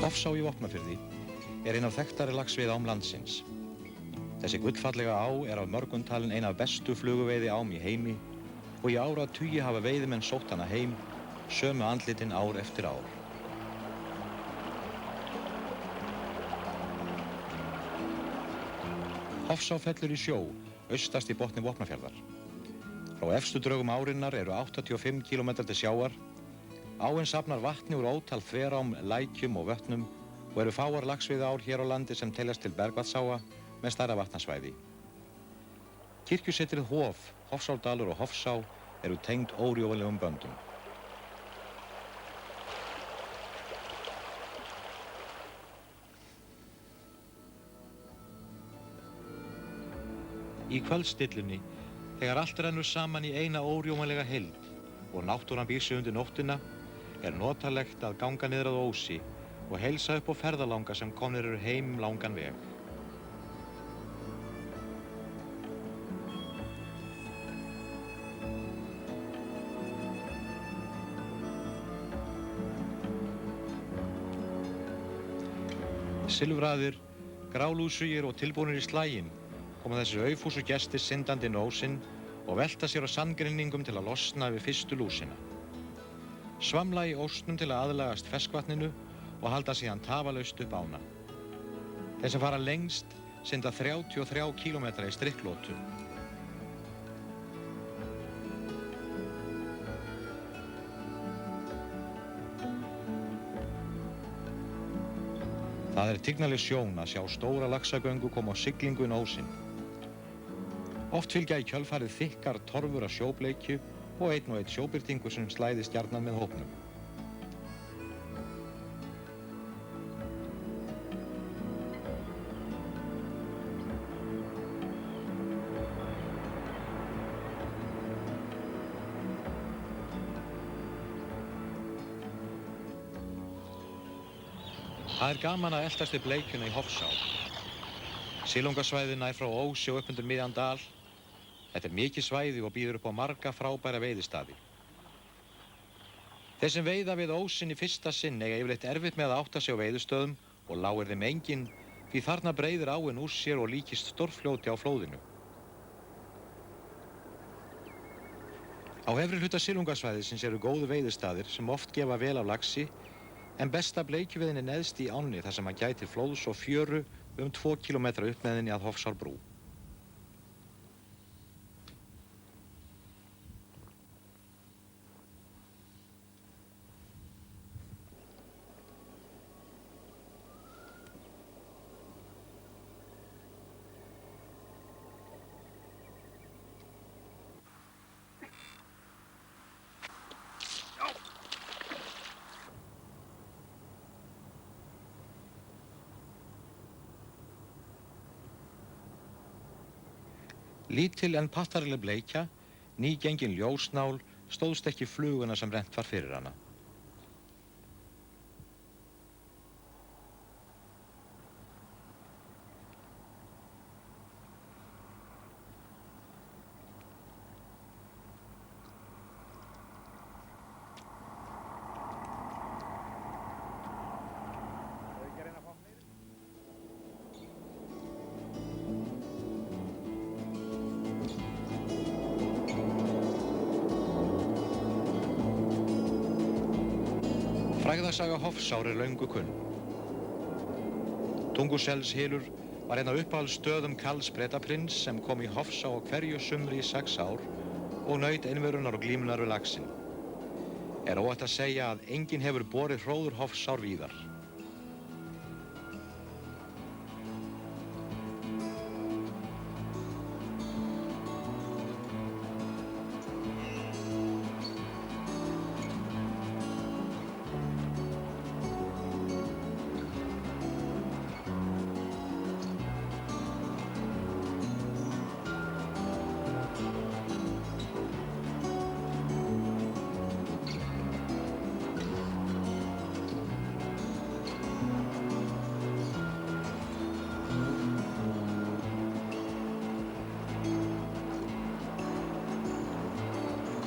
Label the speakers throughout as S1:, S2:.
S1: Hofsá í Vopnafirði ein af þekktari laxveiðiám landsins. Þessi gullfallega á af mörgum talin ein af bestu fluguveiðiám í heimi og í áratugi hafa veiðimenn sótt hana heim, sömu andlitin ár eftir ár. Hofsá fellur í sjó, austast í botni Vopnafjarðar. Frá efstu draugum árinnar eru 85 km til sjáar. Áin safnar vatni úr ótal þverám, lækjum og vötnum og eru fáar laxveiðiár hér á landi sem teljast til bergvatnsáa með stærra vatnasvæði. Kirkjusetrið Hof, Hofsárdalur og Hofsá eru tengd órjúfanlegum böndum. Í kvöldstillunni, þegar allt rennur saman í eina órjúfanlega heild og náttúran býr sig undir nóttina, notalegt að ganga niður að Ósi og heilsa upp á ferðalanga sem komnir eru heim langan veg. Silfraðir, grálúsugir og tilbúnir í slaginn koma þessir aufúsu gestir syndandi inn á ósinn og velta sér á sandgrynningum til að losna við fyrstu lúsina. Svamla í ósnum til að aðlagast ferskvatninu og halda síðan tafalaust upp ána. Þeir sem fara lengst synda 33 km í strikklótu. Það tignaleg sjón að sjá stóra laxagöngu koma á siglingu inn á ósinn. Oft fylgja í kjölfarið þykkar torfur af sjóbleikju og einn sjóbirtingur sem slæðist gjarnan með hópnum. Það gaman að eltast við bleikjuna í Hofsá. Silungasvæðið nær frá Ósi og upp undir miðjan dal. Þetta mikið svæði og býður upp á marga frábæra veiðistaði. Þeir sem veiða við Ósinn í fyrsta sinn eiga yfirleitt erfitt með að átta sig á veiðistöðum og láir þeim enginn því þarna breiðir áin úr sér og líkist stórfljóti á flóðinu. Á efri hluta silungasvæðisins eru góðu veiðistaðir sem oft gefa vel af laxi, en besta bleikjuveiðin neðst í ánni þar sem gætir flóðs og fjöru 2 km upp með henni að Hofsárbrú. Lítil en pattaraleg bleikja, nýgengin ljósnál, stóðst ekki fluguna sem rennt var fyrir hana. Frægðarsaga Hofsár löngu kunn. Tunguselshylur var einn af uppáhaldsstöðum Karls Bretaprins sem kom í Hofsá á hverju sumri í 6 ár og naut einverunar og glímunnar við laxinn. Óhætt að segja að enginn hefur borið hróður Hofsár víðar.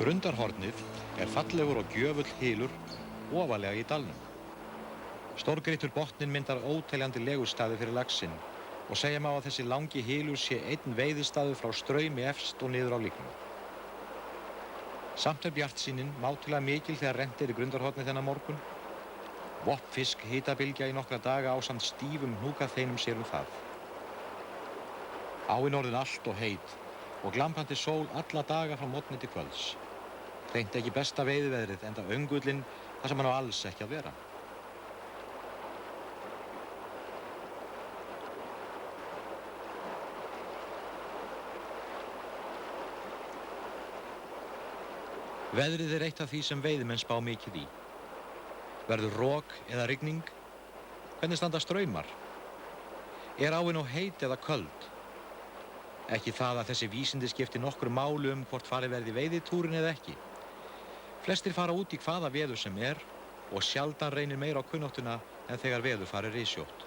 S1: Grundarhornið fallegur og gjöfull hylur ofarlega í dalnum. Stórgrýttur botninn myndar óteljandi legustaði fyrir laxinn og segja má að þessi langi hylur sé einn veiðistaður frá straumi efst og niður á líknum. Samt bjartsýnin mátulega mikil þegar rennt í Grundarhorni þennan morgun. Voppfisk hitabylgja í nokkra daga ásamt stífum hnúkaþeinum sér það. Áin orðin allt og heit og glampandi sól alla daga frá morgni til kvölds. Hreint ekki besta veiðiveðrið enda öngullinn þar sem hann á alls ekki að vera. Veðrið eitt af því sem veiðimenn spá mikið í. Verður rok eða rigning? Hvernig standa straumar? Áin of heit eða köld? Ekki það að þessi vísindi skipti nokkru máli hvort farið verði í veiðitúrin eða ekki. Flestir fara út í hvaða veður sem og sjaldan reynir meira á kunnáttuna en þegar veður farir rysjótt.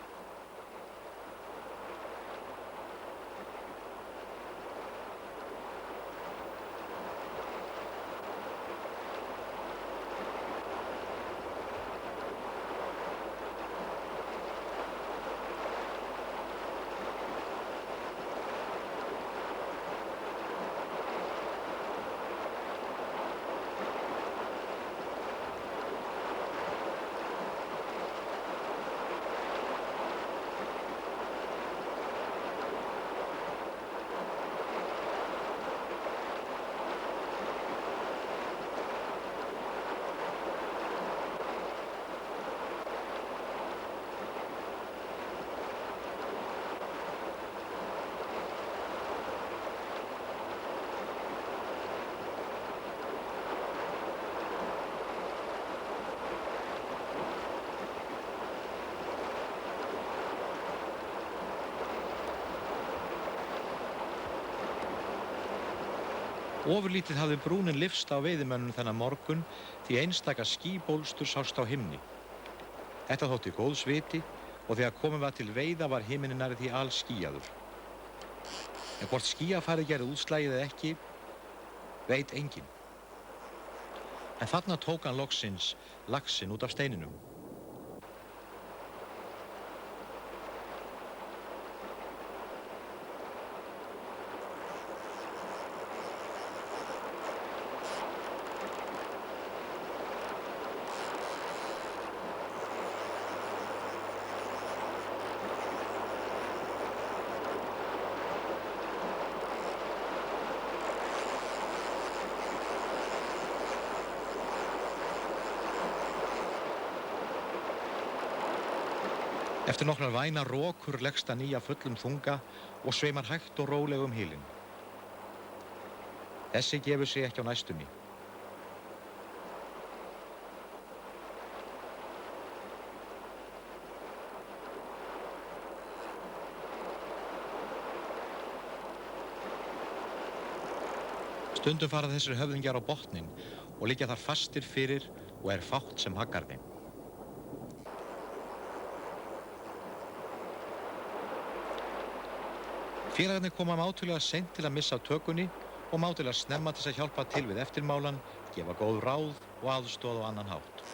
S1: Ofurlítið hafði brúnin lyfst á veiðimönnum þennan morgun því einstaka skýbólstur sást á himni. Þetta þótti góðs viti og þegar komið var til veiða var himinn nærri því alskýjaður. En hvort skýjafarið gerði útslagið eða ekki, veit enginn. En þarna tók hann loksins laxinn út af steininum. Eftir nokkrar vænar rokur leggst hann í af fullum þunga og sveimar hægt og rólega hylinn. Þessi gefur sig ekki á næstunni. Stundum fara þessir höfðingjar á botninn og liggja þar fastir fyrir og fátt sem haggar þeim. Félagarnir koma mátulega seint til að missa af tökunni og mátulega snemma til að hjálpa til við eftirmálan, gefa góð ráð og aðstoð á annan hátt.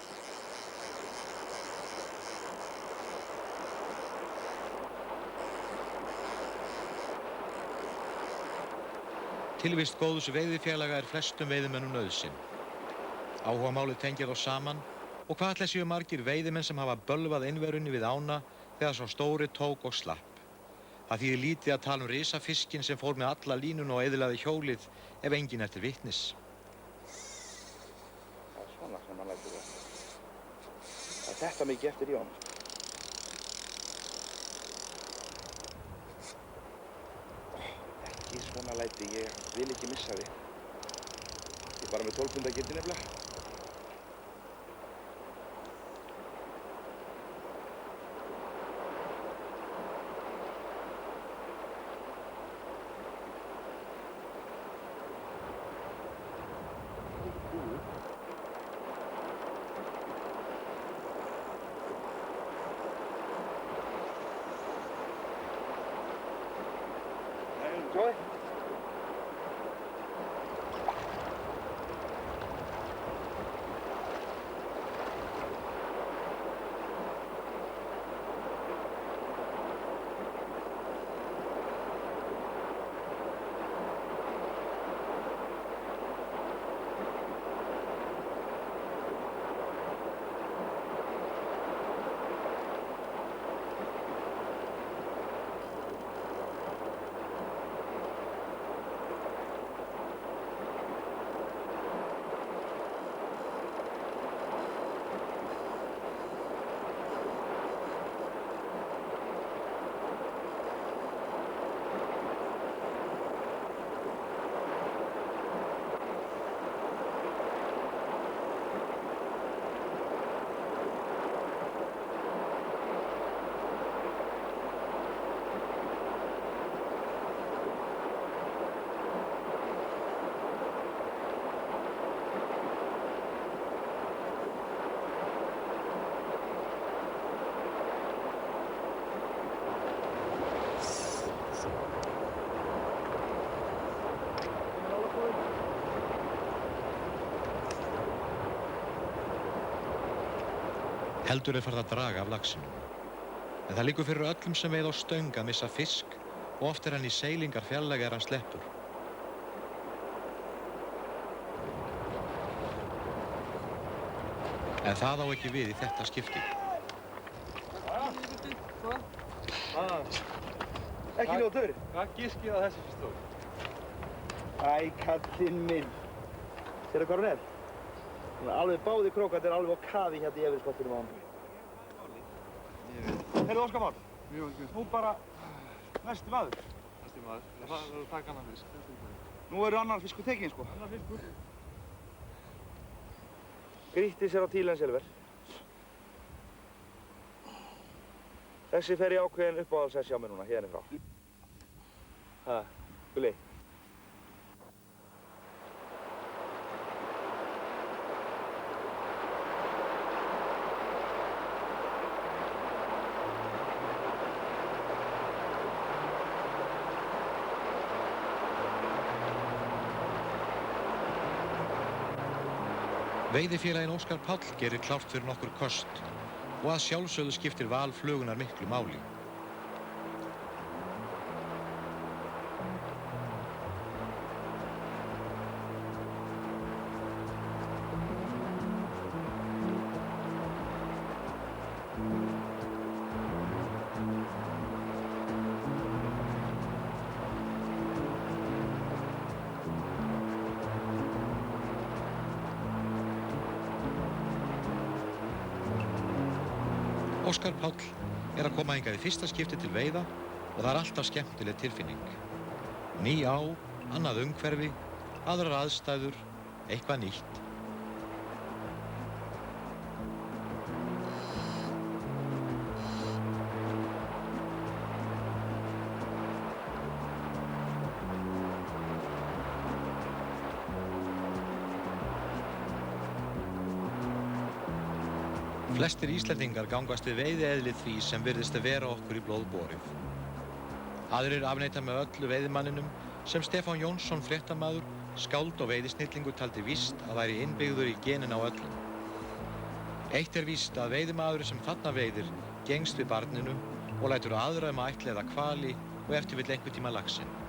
S1: Tilvist góðs veiðifélaga flestum veiðimönnum nauðsyn. Áhugamálið tengir þá saman og hvað ætli séu margir veiðimenn sem hafa bölvað einverunni við ána þegar sá stóri tók og slapp. Það þýðir lítið að tala risafiskinn sem fór með alla línuna og eyðilagði hjólið ef enginn til vitnis.
S2: Það svona sem hann lætur það. Það þetta mikið eftir í honum. Ekki svona læti, ég vil ekki missa þig. Ég bara með 12 punda gildi nefnilega.
S1: Heldur farið að draga af laxinum. En það liggur fyrir öllum sem veiða á stöng að missa fisk og oft hann í seilingar fjarlæga hann sleppur. En það á ekki við í þetta skipti.
S2: Ekki ljótur.
S3: Hvað giskið á þessi stór?
S2: Æ, kallinn minn. Sérðu hvað hún er? Hún er alveg báði krókarnir alveg á kafi hérna í efrispottinum á hann. Heyrðu Óskar Már, nú bara næsti maður.
S3: Næsti maður. Það verður að taka annan fisk.
S2: Nú eru annar fiskur tekinn sko.
S3: Annar fiskur.
S2: Grýtti sér á tílensilver. Þessi fer í ákveðin uppáhaldssessi á mér núna, hérna frá. Ha, Gulli.
S1: Veiðifélaginn Óskar Páll gerir klárt fyrir nokkur kost og að sjálfsögðu skiptir val flugunnar miklu máli. Óskar Páll að koma hingað í fyrsta skipti til veiða og það alltaf skemmtileg tilfinning. Ný á, annað umhverfi, aðrar aðstæður, eitthvað nýtt. Flestir Íslendingar gangast við veiðieðlið því sem virðist að vera okkur í blóð borið. Aðrir afneita með öllu veiðimanninum sem Stefán Jónsson fréttamaður, skáld og veiðisnillingur taldi víst að væri innbyggður í genin á öllum. Eitt er víst að veiðimaður sem þarna veiðir gengst við barninu og lætur aðra að ættleiða hvali og eftir vill einhvern tíma laxinn.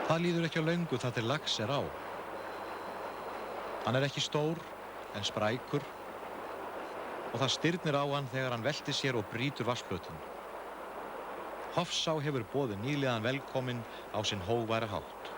S1: Það líður ekki á löngu þar til lax á. Hann er ekki stór, en sprækur og það stirnir á hann þegar hann veltir sér og brýtur vatnsflötinn. Hofsá hefur boðið nýliðan velkominn á sinn hógværa hátt.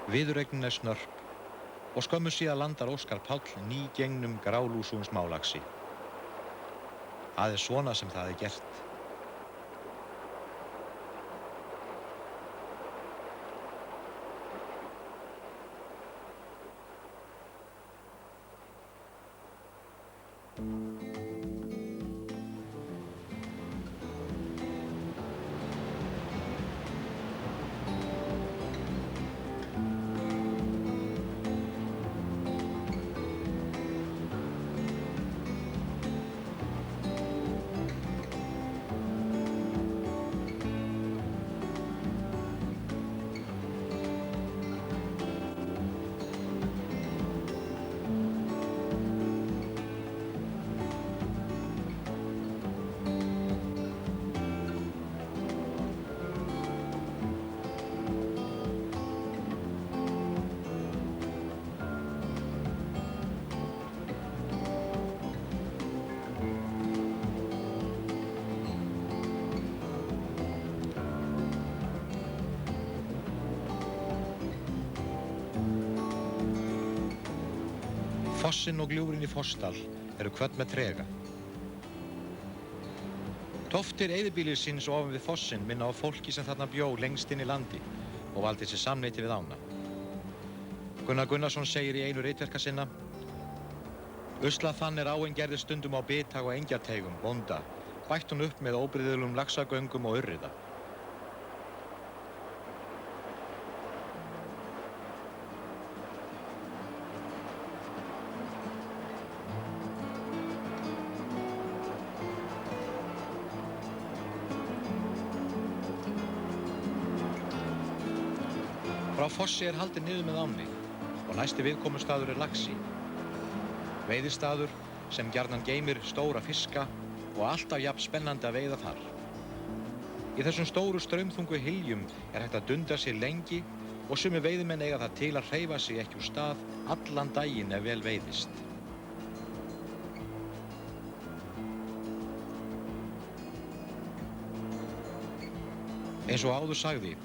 S1: Viðureignin er snörp og skömmu síðan landar Óskar Páll nýgengnum grálúsugum smálaxi. Það er svona sem það er gert. Fossinn og gljúfrin í Fossdal eru kvödd með trega. Tóftir eyðibýlisins ofan við fossinn minna á fólki sem þarna bjó lengst inn í landi og valdi sér samneyti við ána. Gunnar Gunnarsson segir í einu ritverka sinna: Uslað þann áin gerði stundum á bitag og engjateigum, bónda, bætt hún upp með óbrigðulum laxagöngum og urriða. Frá fossi haldið niður með ánni og næsti viðkomustaður Laxi. Veiðistaður sem gjarnan geymir stóra fiska og alltaf jafn spennandi að veiða þar. Í þessum stóru straumþungu hyljum hægt að dunda sér lengi og sumir veiðimenn eiga það til að hreyfa sig ekki úr stað allan daginn ef vel veiðist. Eins og áður sagði,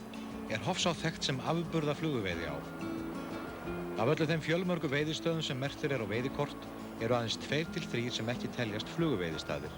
S1: Hofsá þekkt sem afburða fluguveiði á. Af öllu þeim fjölmörgu veiðistöðum sem merktir á veiðikort eru aðeins 2 til 3 sem ekki teljast fluguveiðistaðir.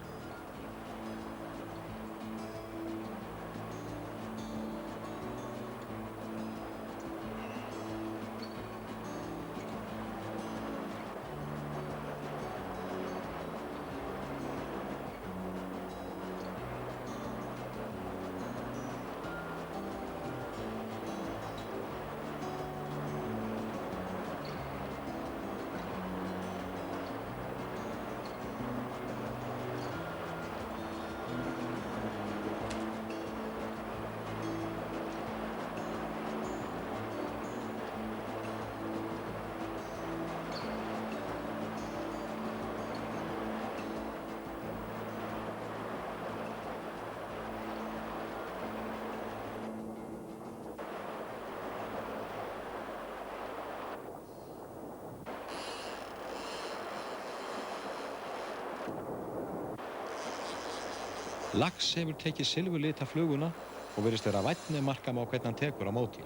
S1: Lax hefur tekið silfurlita fluguna og virðist vera vænni markam á hvernig hann tekur á móti.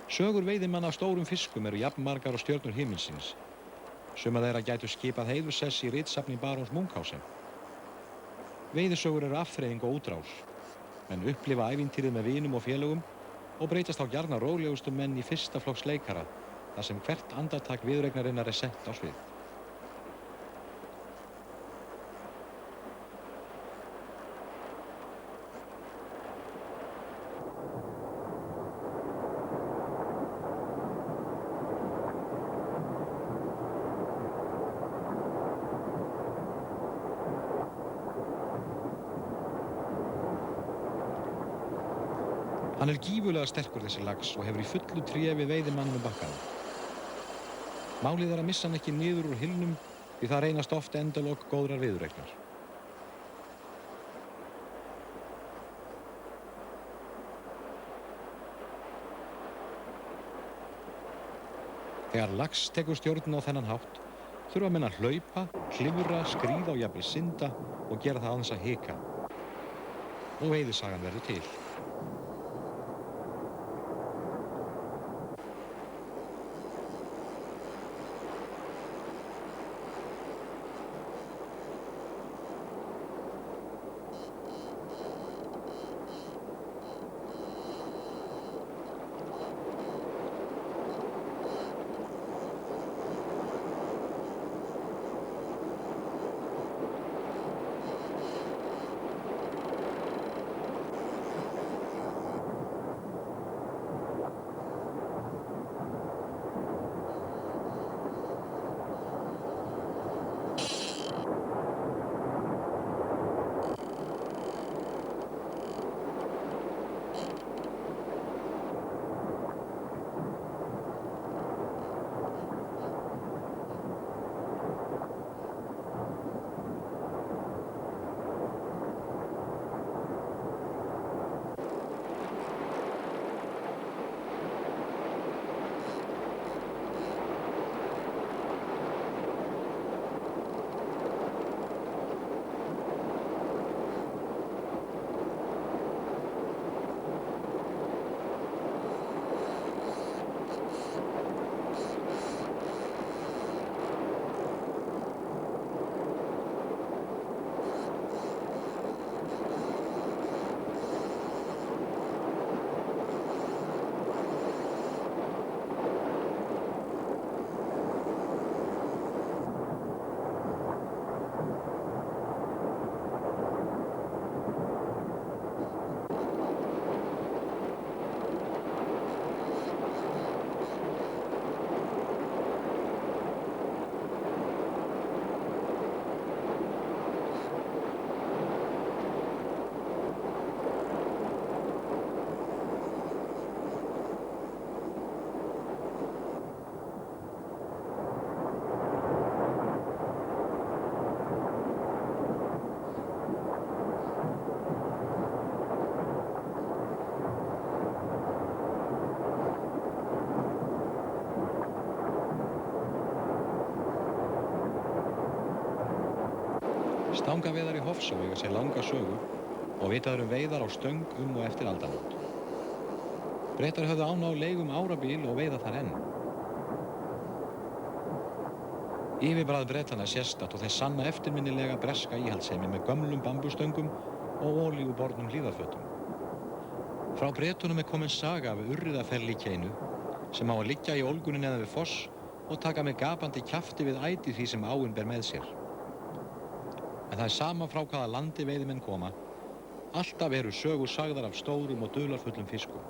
S1: Sögur veiðimanna af stórum fiskum eru jafnmargar og stjörnur himinsins. Sumar þeirra gætu skipað heiðursess í ritsafni Barons Munchausen. Veiðisögur eru afþreying og útrás, menn upplifa ævintýrið með vinum og félögum og breytast á gjarna rólegustu menn í fyrsta flokks leikara, þar sem hvert andartak viðureignarinnar sett á svið. Hann gífurlega sterkur þessi lax og hefur í fullu tré við veiðimannum bakkana. Málið að missa hann ekki niður úr hylnum því það reynast oft endalok góðrar viðureignar. Þegar lax tekur stjórn á þennan hátt, þurfa menn að hlaupa, klifra, skríða og jafnvel synda og gera það án þess að hika. Og veiðisagan verður til. Stangaveiðar í Hofsá eiga sér langa sögu og vitað veiðar á stöng og eftir aldamót. Bretar höfðu ána á leigum árabil og veiða þar enn. Yfirbragð Bretana sérstakt og þeir sanna eftirminnilega breska íhaldssemi með gömlum bambustöngum og olíubornum hlífðarfötum. Frá Bretunum komin saga af urriðaferlíkeinu sem á að liggja í ólgunni neðan við foss og taka með gapandi kjafti við æti því sem áin ber með sér. En það sama frá hvaða landi veiðimenn koma. Alltaf eru sögur sagðar af stórum og dularfullum fiskum.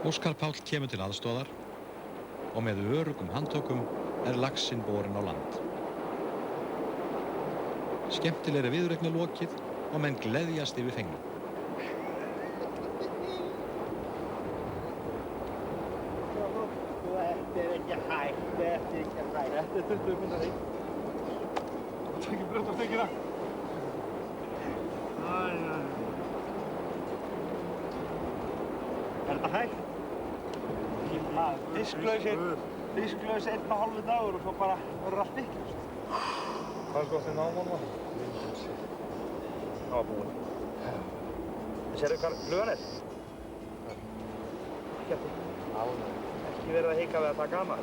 S1: Óskar Páll kemur til aðstoðar og með öruggum handtökum laxinn borinn á land. Skemmtilegri viðureign lokið og menn gleðjast yfir fengnum.
S2: Þetta ekki hægt, þetta ekki hægt.
S3: Þetta 20 pundar rík. Það er ekki brjótt á stöngina.
S2: Þetta hægt? Fisklaus 1,5 dagur og svo bara verður allt vitlaust.
S3: Hvað er skotið námón var?
S2: Það var búinn. Sérðu hvað flugan er? Ekki verið að hika við að taka hana.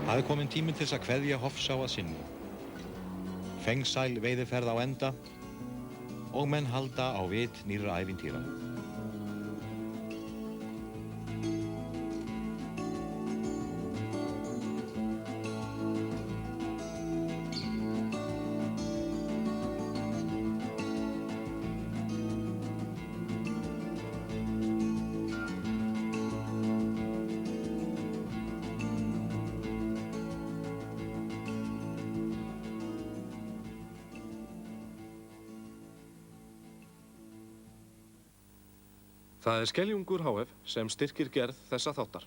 S1: Það kominn tíminn til að kveðja Hofsá að sinni. Fengsæl veiðiferð á enda og menn halda á vit nýrra ævintýra.
S4: Það er Skeljungur HF sem styrkir gerð þessa þáttar.